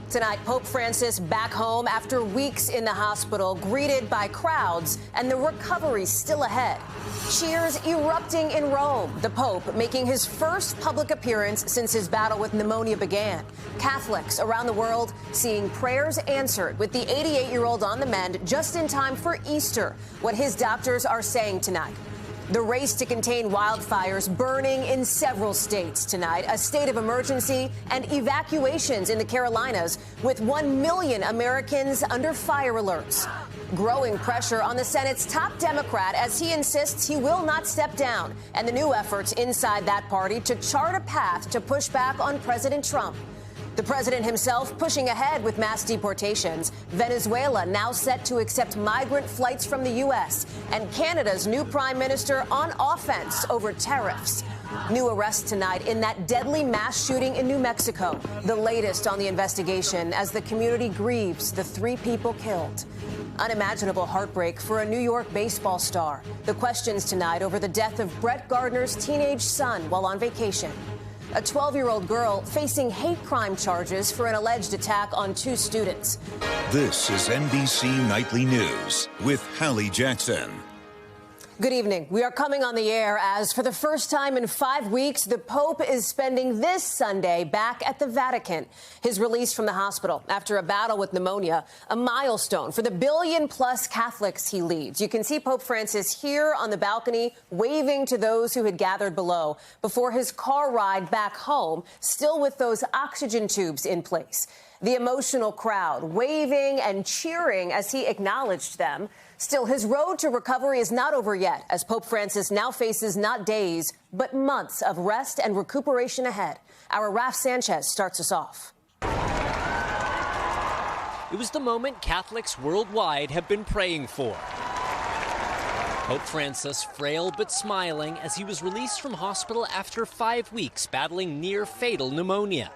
Tonight, Pope Francis back home after weeks in the hospital, greeted by crowds, and the recovery still ahead. Cheers erupting in Rome. The Pope making his first public appearance since his battle with pneumonia began. Catholics around the world seeing prayers answered, with the 88-year-old on the mend just in time for Easter. What his doctors are saying tonight. The race to contain wildfires burning in several states tonight, a state of emergency and evacuations in the Carolinas, with 1 million Americans under fire alerts. Growing pressure on the Senate's top Democrat as he insists he will not step down, and the new efforts inside that party to chart a path to push back on President Trump. The president himself pushing ahead with mass deportations. Venezuela now set to accept migrant flights from the U.S. And Canada's new prime minister on offense over tariffs. New arrests tonight in that deadly mass shooting in New Mexico. The latest on the investigation as the community grieves the 3 people killed. Unimaginable heartbreak for a New York baseball star. The questions tonight over the death of Brett Gardner's teenage son while on vacation. A 12-year-old girl facing hate crime charges for an alleged attack on 2 students. This is NBC Nightly News with Hallie Jackson. Good evening. We are coming on the air as, for the first time in 5 weeks, the Pope is spending this Sunday back at the Vatican. His release from the hospital after a battle with pneumonia, a milestone for the billion-plus Catholics he leads. You can see Pope Francis here on the balcony waving to those who had gathered below before his car ride back home, still with those oxygen tubes in place. The emotional crowd waving and cheering as he acknowledged them. Still, his road to recovery is not over yet, as Pope Francis now faces not days, but months of rest and recuperation ahead. Our Raf Sanchez starts us off. It was the moment Catholics worldwide have been praying for. Pope Francis, frail but smiling, as he was released from hospital after 5 weeks battling near-fatal pneumonia.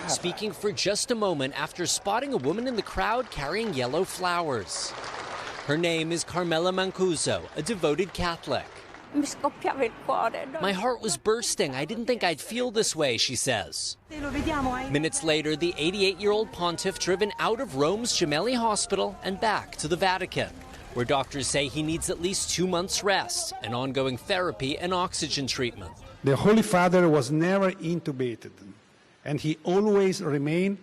Speaking for just a moment after spotting a woman in the crowd carrying yellow flowers. Her name is Carmela Mancuso, a devoted Catholic. My heart was bursting. I didn't think I'd feel this way, she says. Minutes later, the 88-year-old pontiff driven out of Rome's Gemelli Hospital and back to the Vatican, where doctors say he needs at least 2 months' rest and ongoing therapy and oxygen treatment. The Holy Father was never intubated, and he always remained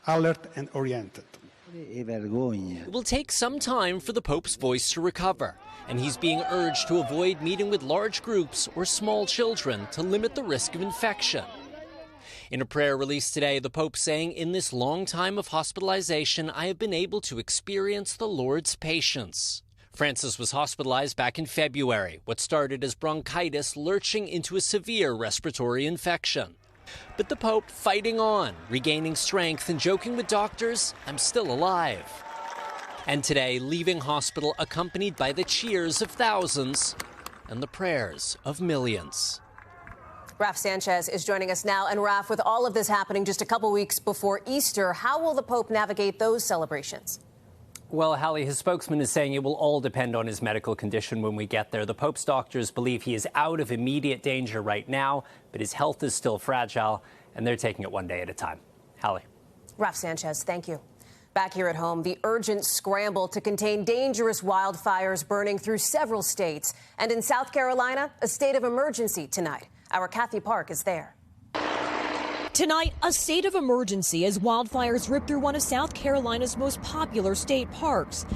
alert and oriented. It will take some time for the Pope's voice to recover, and he's being urged to avoid meeting with large groups or small children to limit the risk of infection. In a prayer released today, the Pope saying, "In this long time of hospitalization, I have been able to experience the Lord's patience." Francis was hospitalized back in February, what started as bronchitis lurching into a severe respiratory infection. But the Pope fighting on, regaining strength and joking with doctors, "I'm still alive." And today, leaving hospital accompanied by the cheers of thousands and the prayers of millions. Raf Sanchez is joining us now. And Raf, with all of this happening just a couple weeks before Easter, how will the Pope navigate those celebrations? Well, Hallie, his spokesman is saying it will all depend on his medical condition when we get there. The Pope's doctors believe he is out of immediate danger right now, but his health is still fragile, and they're taking it one day at a time. Hallie. Raf Sanchez, thank you. Back here at home, the urgent scramble to contain dangerous wildfires burning through several states. And in South Carolina, a state of emergency tonight. Our Kathy Park is there. Tonight, a state of emergency as wildfires rip through one of South Carolina's most popular state parks.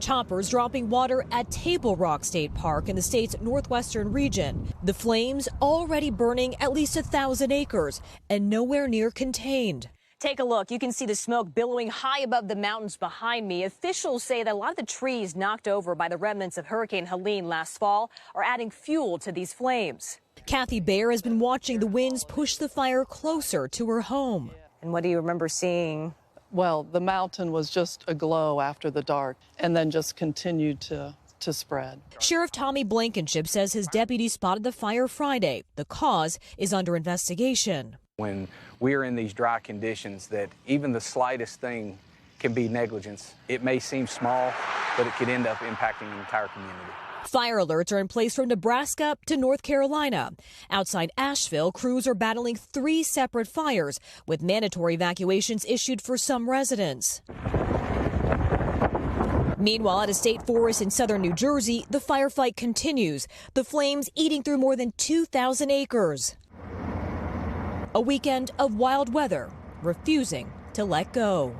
Choppers dropping water at Table Rock State Park in the state's northwestern region. The flames already burning at least 1,000 acres and nowhere near contained. Take a look. You can see the smoke billowing high above the mountains behind me. Officials say that a lot of the trees knocked over by the remnants of Hurricane Helene last fall are adding fuel to these flames. Kathy Baer has been watching the winds push the fire closer to her home. And what do you remember seeing? Well, the mountain was just aglow after the dark and then just continued to spread. Sheriff Tommy Blankenship says his deputy spotted the fire Friday. The cause is under investigation. When we're in these dry conditions, that even the slightest thing can be negligence. It may seem small, but it could end up impacting the entire community. Fire alerts are in place from Nebraska to North Carolina. Outside Asheville, crews are battling 3 separate fires, with mandatory evacuations issued for some residents. Meanwhile, at a state forest in southern New Jersey, the firefight continues, the flames eating through more than 2,000 acres. A weekend of wild weather, refusing to let go.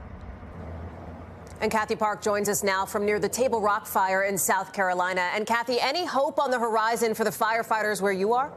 And Kathy Park joins us now from near the Table Rock fire in South Carolina. And Kathy, any hope on the horizon for the firefighters where you are?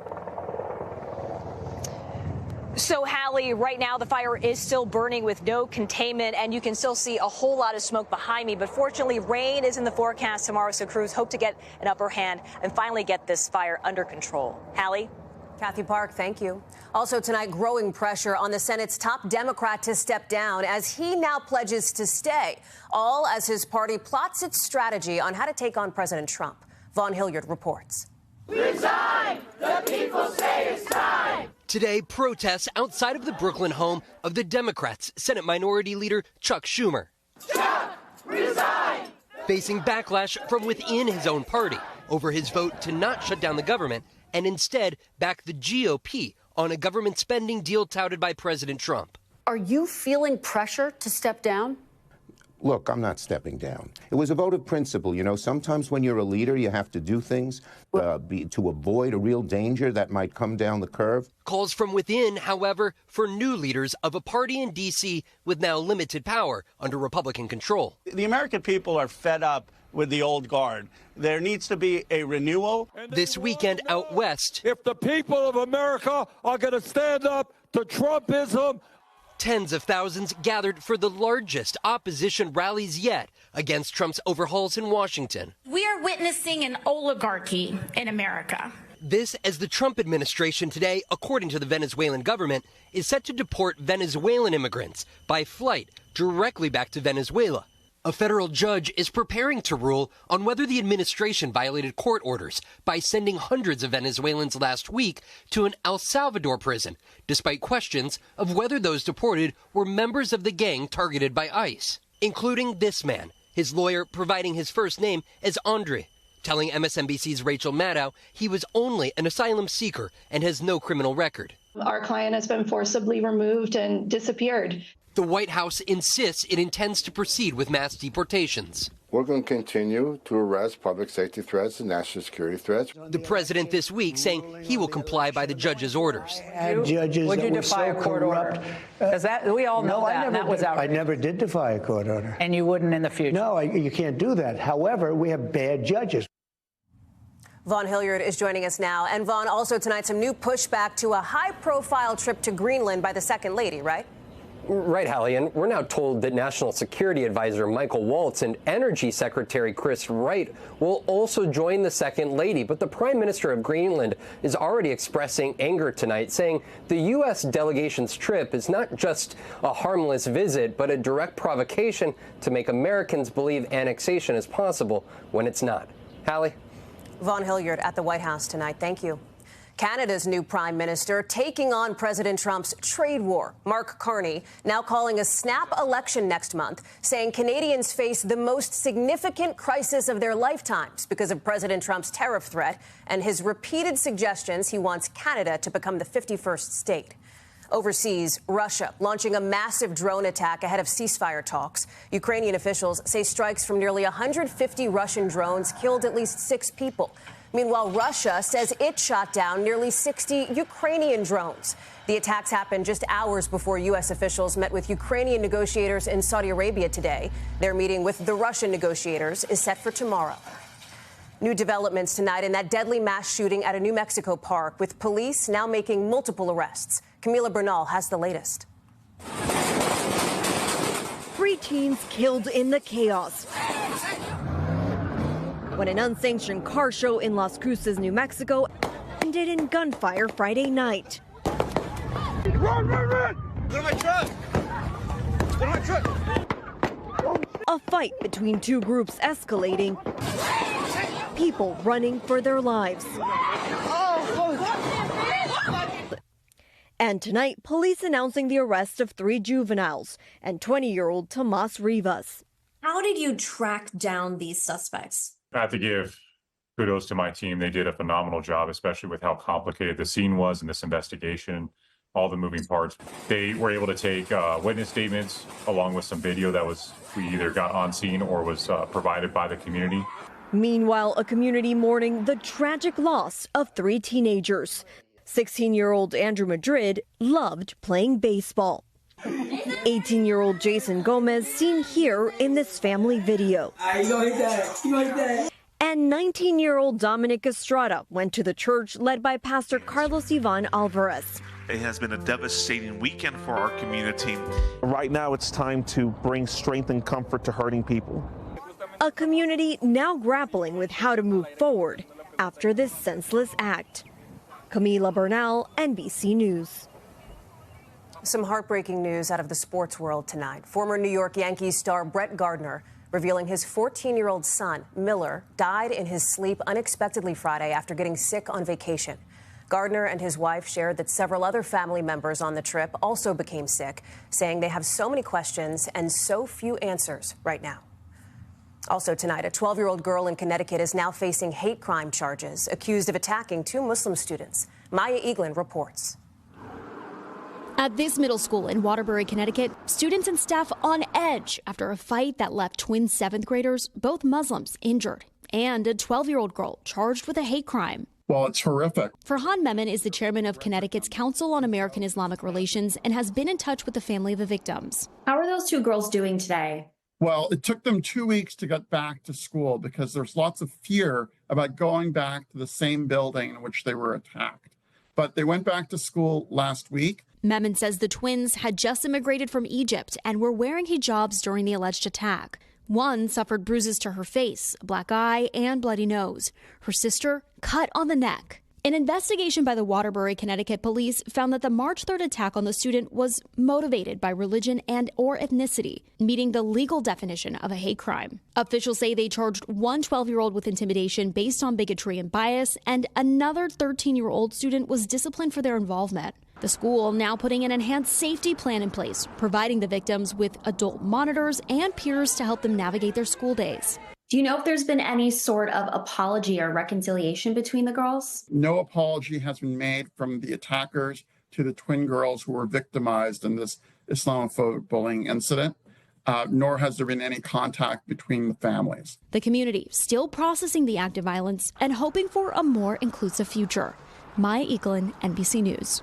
So, Hallie, right now the fire is still burning with no containment, and you can still see a whole lot of smoke behind me. But fortunately, rain is in the forecast tomorrow, so crews hope to get an upper hand and finally get this fire under control. Hallie? Kathy Park, thank you. Also tonight, growing pressure on the Senate's top Democrat to step down as he now pledges to stay, all as his party plots its strategy on how to take on President Trump. Vaughn Hilliard reports. Resign! The people say it's time! Today, protests outside of the Brooklyn home of the Democrats' Senate Minority Leader Chuck Schumer. Chuck, resign! Facing backlash from within his own party over his vote to not shut down the government and instead back the GOP on a government spending deal touted by President Trump. Are you feeling pressure to step down? Look, I'm not stepping down. It was a vote of principle. You know, sometimes when you're a leader, you have to do things to avoid a real danger that might come down the curve. Calls from within, however, for new leaders of a party in D.C. with now limited power under Republican control. The American people are fed up with the old guard. There needs to be a renewal. This weekend out west, if the people of America are going to stand up to Trumpism, tens of thousands gathered for the largest opposition rallies yet against Trump's overhauls in Washington. We are witnessing an oligarchy in America. This as the Trump administration today, according to the Venezuelan government, is set to deport Venezuelan immigrants by flight directly back to Venezuela. A federal judge is preparing to rule on whether the administration violated court orders by sending hundreds of Venezuelans last week to an El Salvador prison, despite questions of whether those deported were members of the gang targeted by ICE, including this man, his lawyer providing his first name as Andre, telling MSNBC's Rachel Maddow he was only an asylum seeker and has no criminal record. Our client has been forcibly removed and disappeared. The White House insists it intends to proceed with mass deportations. We're going to continue to arrest public safety threats and national security threats. The president this week saying he will comply by the judge's orders. Judges would you defy a court order? Because we all know that was I never did defy a court order. And you wouldn't in the future? No, you can't do that. However, we have bad judges. Vaughn Hilliard is joining us now. And Vaughn, also tonight, some new pushback to a high-profile trip to Greenland by the second lady, right? Right, Hallie, and we're now told that National Security Advisor Michael Waltz and Energy Secretary Chris Wright will also join the second lady. But the Prime Minister of Greenland is already expressing anger tonight, saying the U.S. delegation's trip is not just a harmless visit, but a direct provocation to make Americans believe annexation is possible when it's not. Hallie? Vaughn Hilliard at the White House tonight. Thank you. Canada's new prime minister taking on President Trump's trade war. Mark Carney now calling a snap election next month, saying Canadians face the most significant crisis of their lifetimes because of President Trump's tariff threat and his repeated suggestions he wants Canada to become the 51st state. Overseas, Russia launching a massive drone attack ahead of ceasefire talks. Ukrainian officials say strikes from nearly 150 Russian drones killed at least 6 people. Meanwhile, Russia says it shot down nearly 60 Ukrainian drones. The attacks happened just hours before U.S. officials met with Ukrainian negotiators in Saudi Arabia today. Their meeting with the Russian negotiators is set for tomorrow. New developments tonight in that deadly mass shooting at a New Mexico park, with police now making multiple arrests. Camila Bernal has the latest. 3 teens killed in the chaos when an unsanctioned car show in Las Cruces, New Mexico, ended in gunfire Friday night. Run, run, run! Go to my truck! Go to my truck! A fight between 2 groups escalating, people running for their lives. And tonight, police announcing the arrest of 3 juveniles and 20-year-old Tomas Rivas. How did you track down these suspects? I have to give Kudos to my team. They did a phenomenal job, especially with how complicated the scene was in this investigation, all the moving parts. They were able to take witness statements along with some video that we either got on scene or was provided by the community. Meanwhile, a community mourning the tragic loss of 3 teenagers. 16-year-old Andrew Madrid loved playing baseball. 18-year-old Jason Gomez seen here in this family video. And 19-year-old Dominic Estrada went to the church led by Pastor Carlos Ivan Alvarez. It has been a devastating weekend for our community. Right now, it's time to bring strength and comfort to hurting people. A community now grappling with how to move forward after this senseless act. Camila Bernal, NBC News. Some heartbreaking news out of the sports world tonight. Former New York Yankees star Brett Gardner revealing his 14-year-old son, Miller, died in his sleep unexpectedly Friday after getting sick on vacation. Gardner and his wife shared that several other family members on the trip also became sick, saying they have so many questions and so few answers right now. Also tonight, a 12-year-old girl in Connecticut is now facing hate crime charges, accused of attacking 2 Muslim students. Maya Eaglin reports. At this middle school in Waterbury, Connecticut, students and staff on edge after a fight that left twin 7th graders, both Muslims, injured, and a 12-year-old girl charged with a hate crime. Well, it's horrific. Farhan Memon is the chairman of Connecticut's Council on American Islamic Relations and has been in touch with the family of the victims. How are those 2 girls doing today? Well, it took them 2 weeks to get back to school because there's lots of fear about going back to the same building in which they were attacked. But they went back to school last week. Memon says the twins had just immigrated from Egypt and were wearing hijabs during the alleged attack. One suffered bruises to her face, a black eye, and bloody nose. Her sister cut on the neck. An investigation by the Waterbury, Connecticut police found that the March 3rd attack on the student was motivated by religion and or ethnicity, meeting the legal definition of a hate crime. Officials say they charged one 12-year-old with intimidation based on bigotry and bias, and another 13-year-old student was disciplined for their involvement. The school now putting an enhanced safety plan in place, providing the victims with adult monitors and peers to help them navigate their school days. Do you know if there's been any sort of apology or reconciliation between the girls? No apology has been made from the attackers to the twin girls who were victimized in this Islamophobic bullying incident, nor has there been any contact between the families. The community still processing the act of violence and hoping for a more inclusive future. Maya Eaglin, NBC News.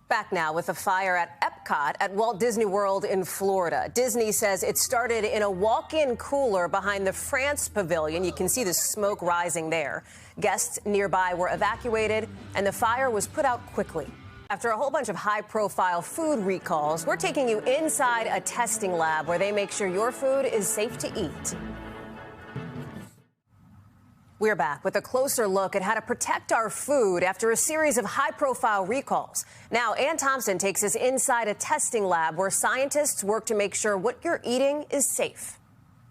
Back now with a fire at Epcot at Walt Disney World in Florida. Disney says it started in a walk-in cooler behind the France Pavilion. You can see the smoke rising there. Guests nearby were evacuated, and the fire was put out quickly. After a whole bunch of high-profile food recalls, we're taking you inside a testing lab where they make sure your food is safe to eat. We're back with a closer look at how to protect our food after a series of high-profile recalls. Now, Ann Thompson takes us inside a testing lab where scientists work to make sure what you're eating is safe.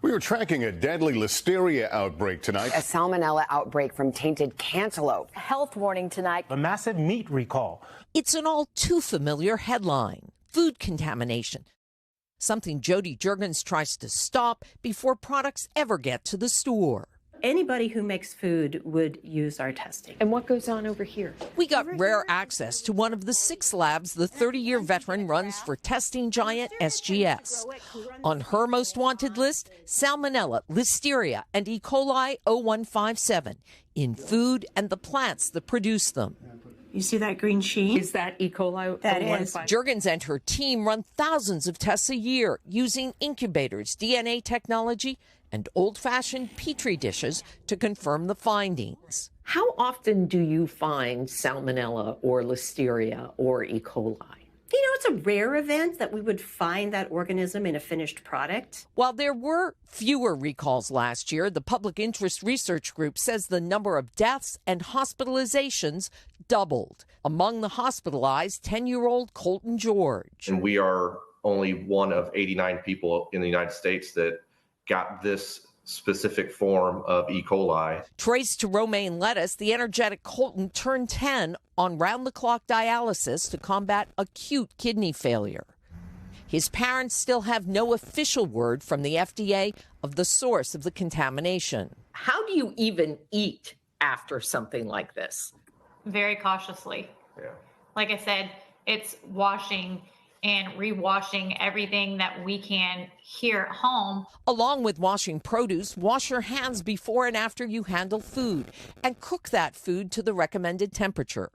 We are tracking a deadly listeria outbreak tonight. A salmonella outbreak from tainted cantaloupe. Health warning tonight. A massive meat recall. It's an all too familiar headline. Food contamination. Something Jody Juergens tries to stop before products ever get to the store. Anybody who makes food would use our testing. And what goes on over here? We got rare access to one of the 6 labs the 30-year veteran runs for testing giant SGS. On her most wanted list, Salmonella, Listeria, and E. coli 0157 in food and the plants that produce them. You see that green sheen? Is that E. coli? That is. Juergens and her team run thousands of tests a year using incubators, DNA technology, and old-fashioned Petri dishes to confirm the findings. How often do you find Salmonella or Listeria or E. coli? You know, it's a rare event that we would find that organism in a finished product. While there were fewer recalls last year, the Public Interest Research Group says the number of deaths and hospitalizations doubled. Among the hospitalized, 10-year-old Colton George. And we are only one of 89 people in the United States that got this specific form of E. coli. Traced to romaine lettuce, the energetic Colton turned 10 on round-the-clock dialysis to combat acute kidney failure. His parents still have no official word from the FDA of the source of the contamination. How do you even eat after something like this? Very cautiously. Yeah. Like I said, it's washing and rewashing everything that we can here at home. Along with washing produce, wash your hands before and after you handle food and cook that food to the recommended temperature.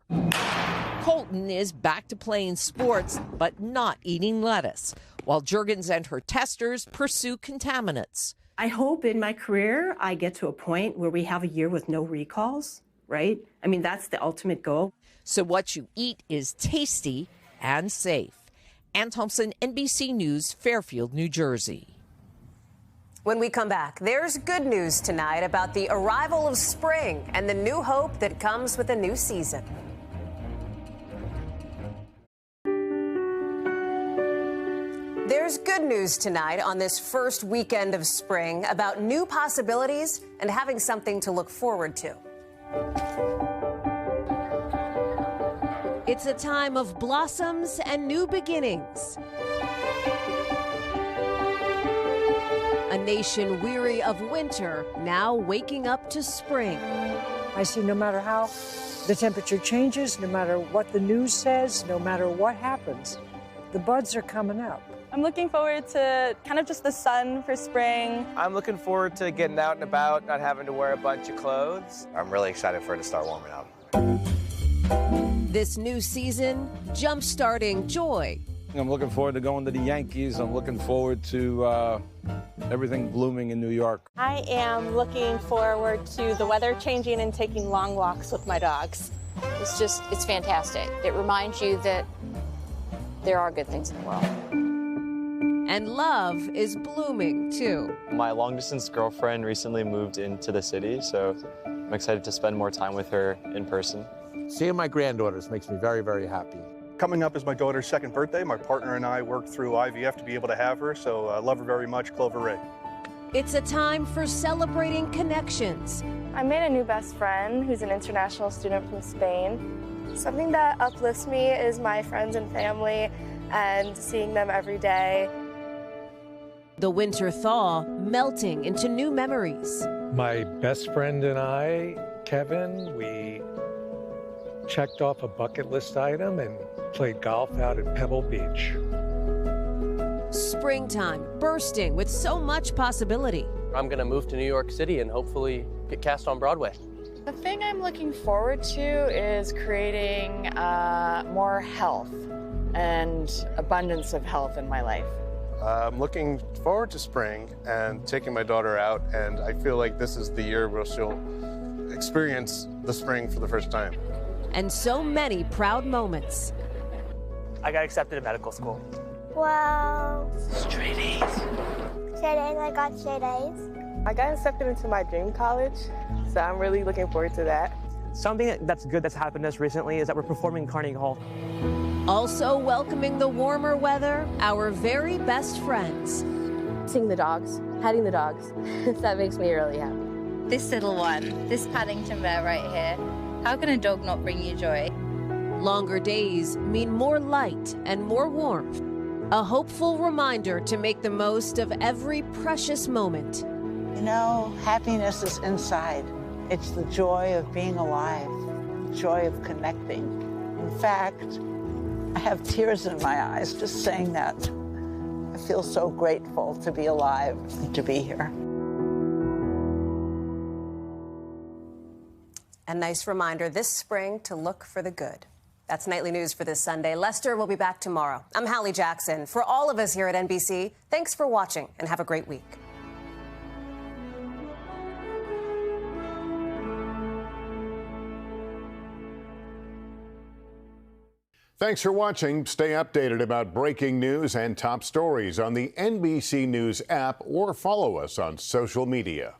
Colton is back to playing sports, but not eating lettuce, while Juergens and her testers pursue contaminants. I hope in my career I get to a point where we have a year with no recalls, right? I mean, that's the ultimate goal. So what you eat is tasty and safe. Ann Thompson, NBC News, Fairfield, New Jersey. When we come back, there's good news tonight about the arrival of spring and the new hope that comes with a new season. There's good news tonight on this first weekend of spring about new possibilities and having something to look forward to. It's a time of blossoms and new beginnings. A nation weary of winter now waking up to spring. I see no matter how the temperature changes, no matter what the news says, no matter what happens, the buds are coming out. I'm looking forward to kind of just the sun for spring. I'm looking forward to getting out and about, not having to wear a bunch of clothes. I'm really excited for it to start warming up. This new season, jump-starting joy. I'm looking forward to going to the Yankees. I'm looking forward to everything blooming in New York. I am looking forward to the weather changing and taking long walks with my dogs. It's fantastic. It reminds you that there are good things in the world. And love is blooming, too. My long-distance girlfriend recently moved into the city, so I'm excited to spend more time with her in person. Seeing my granddaughters makes me very, very happy. Coming up is my daughter's second birthday. My partner and I worked through IVF to be able to have her, so I love her very much, Clover Ray. It's a time for celebrating connections. I made a new best friend who's an international student from Spain. Something that uplifts me is my friends and family and seeing them every day. The winter thaw melting into new memories. My best friend and I, Kevin, we checked off a bucket list item and played golf out at Pebble Beach. Springtime bursting with so much possibility. I'm going to move to New York City and hopefully get cast on Broadway. The thing I'm looking forward to is creating more health and abundance of health in my life. I'm looking forward to spring and taking my daughter out, and I feel like this is the year where she'll experience the spring for the first time. And so many proud moments. I got accepted to medical school. Wow. Straight A's. Straight A's, I got straight A's. I got accepted into my dream college, so I'm really looking forward to that. Something that's good that's happened to us recently is that we're performing Carnegie Hall. Also welcoming the warmer weather, our very best friends. Seeing the dogs, petting the dogs, that makes me really happy. This little one, this Paddington bear right here, how can a dog not bring you joy? Longer days mean more light and more warmth. A hopeful reminder to make the most of every precious moment. You know, happiness is inside. It's the joy of being alive, the joy of connecting. In fact, I have tears in my eyes just saying that. I feel so grateful to be alive and to be here. A nice reminder this spring to look for the good. That's Nightly News for this Sunday. Lester will be back tomorrow. I'm Hallie Jackson. For all of us here at NBC, thanks for watching and have a great week. Thanks for watching. Stay updated about breaking news and top stories on the NBC News app or follow us on social media.